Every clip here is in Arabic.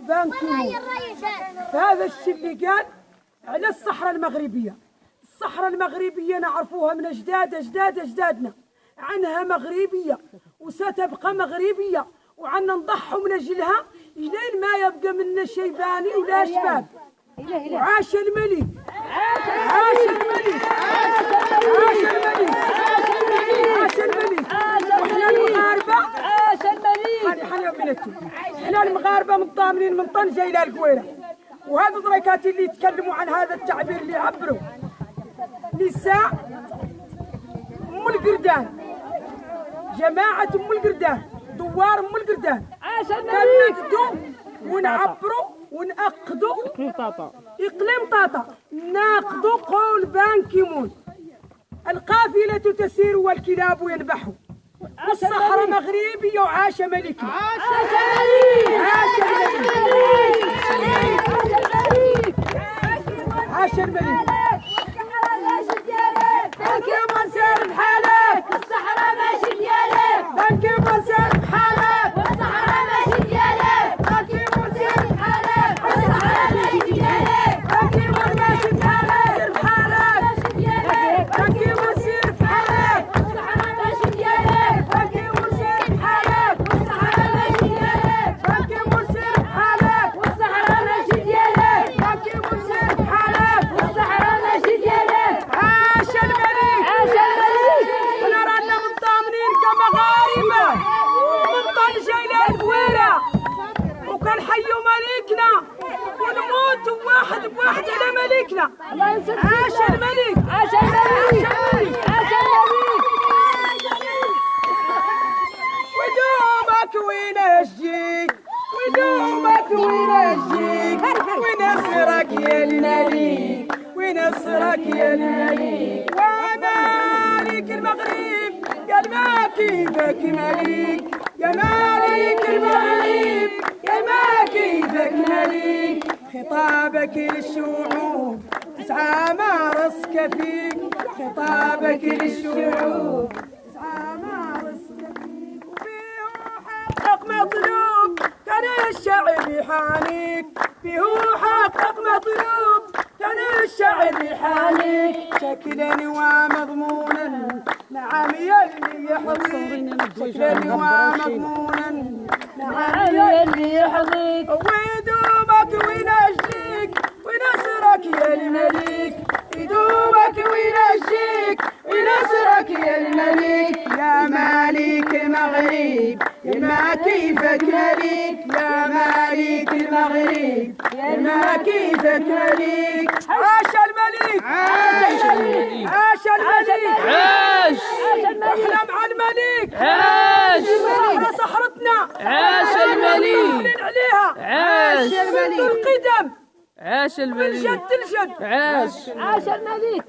بان كيمون. فهذا الشيء اللي قال على الصحراء المغربية. الصحراء المغربية نعرفوها من أجدادنا، عنها مغربية وستبقى مغربية، وعنا نضحوا من أجلها إلين ما يبقى منا شيباني ولا شباب. وعاش الملك، عاش الملك، عاش الملك، عاش الملك. وحنا المغاربة عاش الملك. حنا المغاربة متضامنين من طنجة إلى القويرة. وهذا دريكاتي اللي يتكلموا عن هذا التعبير اللي يعبروا نساء أم القردان، جماعة أم القردان، دوار أم القردان. كنكدوا ونعبروا ونأقدوا إقليم طاطا، ناقدوا قول بان كيمون. القافلة تسير والكلاب ينبحوا، والصحراء مغربية وعاش ملكي. عاش الملك، عاش الملك، عاش الملك. بان كيمون سير بحالك، الصحراء ماشي ديالك. بان كيمون سير بحالك، والصحراء ماشي ديالك. بان كيمون سير بحالك، والصحراء ماشي ديالك. بان كيمون ماشي بحالك، سير بحالك، بان كيمون سير بحالك، والصحراء ماشي ديالك. بان كيمون سير بحالك، والصحراء ماشي ديالك. بان كيمون سير بحالك، والصحراء ماشي ديالك. بان كيمون سير بحالك. والصحراء ماشي ديالك. عاش الملك، عاش الملك. حنا رانا متضامنين كمغاربة من طنجة إلى القويرة، وكنحيوا ملكنا ونموتوا واحد بواحد على ملكنا. عاش الملك، عاش الملك. عاش الملك. ودومك وين اجيك، ودومك وين اجيك، ونصرك يا الملك، ونصرك يا الملك. ومالك المغرب قال ما كيفك ملك، يا مالك المغرب يا ما كيفك ملك. خطابك للشعوب تسعى مارس كفيك، خطابك للشعوب تسعى مارس كفيك. وفيه حقق مطلوب كان الشعب يحانيك، فيه حقق مطلوب كان الشعب يحانيك. شكلا ومضمونا نعم يلي يحظيك، شكلا ومضمونا نعم يلي يحظيك. ويدومك وينجيك ونصرك يا الملك، يدومك وينجيك ونصرك يا الملك. يا مالك المغرب يا ما كيفك ملك، يا مالك المغرب يا ما كيفك ملك. عاش الملك، عاش الملك، عاش الملك، عاش. احنا مع الملك، عاش. الصحراء صحرتنا، عاش الملك، نعلن عليها. عاش منذ القدم، عاش من الملك، جد الجد. عاش. عاش الملك.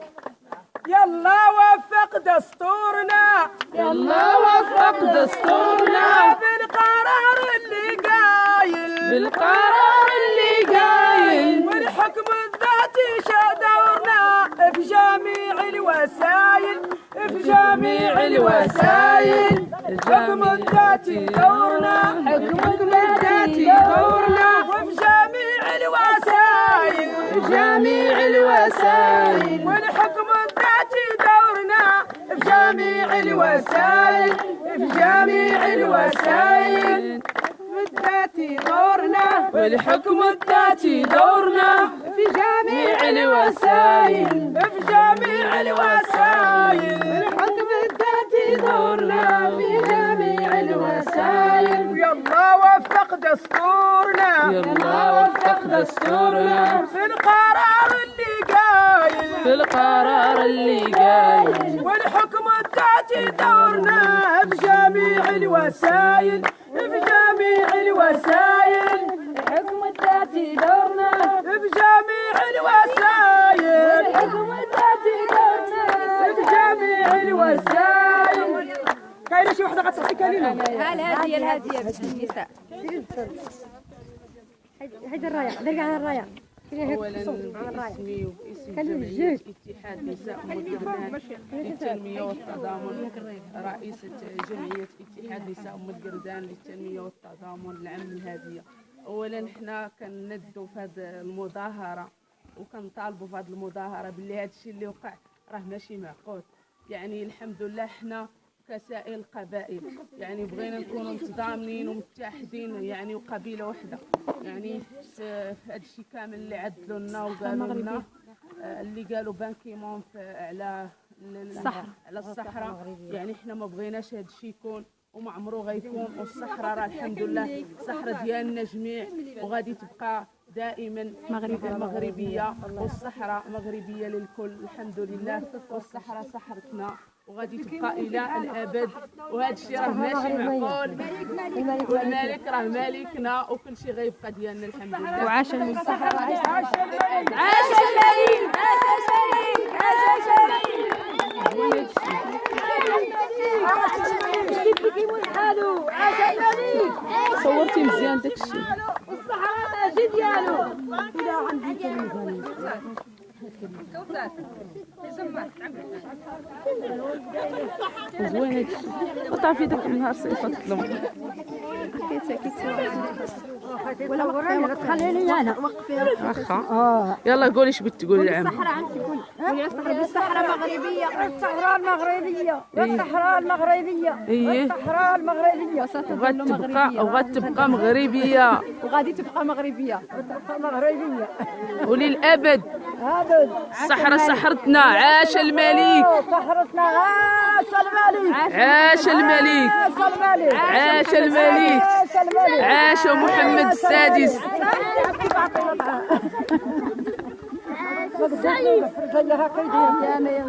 يلا وفق دستورنا، يلا وفق دستورنا بالقرار اللي قايل، بالقرار اللي قايل، والحكم الذاتي شدورنا في جميع الوسائل، في جميع الوسائل. الحكم الذاتي دورنا، حكم الذاتي دورنا، وفي جميع الوسائل، في جميع الوسائل. والحكم الذاتي دورنا في جميع الوسائل، في جميع الوسائل. الذاتي دورنا، والحكم الذاتي دورنا في جميع الوسائل، في جميع الوسائل. الحكم الذاتي دورنا في جميع الوسائل. يلا وفق دستورنا، يلا وفق دستورنا في القرار اللي قايل، في القرار اللي قايل، والحكم الذاتي دورنا في جميع الوسائل، في جميع الوسائل. الحكم الذاتي دورنا، في جميع الوسائل، الحكم الذاتي دورنا، في جميع الوسائل. كاينه شي وحده غتعطي كلمه؟ الهادية باش النساء. هيدي الرايه، دري على الرايه. اولا باسمي وباسم جمعيه اتحاد نساء ام القردان للتنميه والتضامن، رئيسه جمعيه اتحاد نساء ام القردان للتنميه والتضامن العام الهاديه. اولا حنا كنندوا في هذه المظاهره وكنطالبوا في هذه المظاهره باللي هذا الشيء اللي وقع راه ماشي معقول. يعني الحمد لله حنا كسائر القبائل يعني بغينا نكونوا متضامنين ومتحدين يعني وقبيله واحده. يعني في هذا الشيء كامل اللي عدلوا لنا وقالوا لنا اللي قالوا بان كيمون على الصحراء، يعني حنا ما بغيناش هذا الشيء يكون وما عمره غيكون. والصحراء راه الحمد لله الصحراء ديالنا جميع وغادي تبقى دائما مغربيه، والصحراء مغربيه للكل الحمد لله. والصحراء صحرتنا وغادي تبقى الى الابد، وهذا الشيء راه ماشي معقول. والملك راه مالكنا وكل شيء غيبقى ديالنا الحمد لله. وعاش الصحراء. عاش الملك عاش الملك عاش الملك. صورتي مزيان داكشي. والصحراء ماشي ديالو. زوين هادشي. وطافي داك النهار صيفط لهم. ولا وقفي تخليني انا واخا. يلا قولي اش بغيتي تقولي للعام. الصحراء مغربيه. الصحراء المغربية والصحراء المغربية ايه الصحراء المغربية وغتبقى مغربيه وغادي تبقى مغربيه. مغربية وللابد. هذا الصحراء سحرتنا. عاش الملك. صحرتنا. عاش الملك عاش الملك. عاش الملك عاش الملك. عاش الملك. عاش محمد السادس. زيها كيدير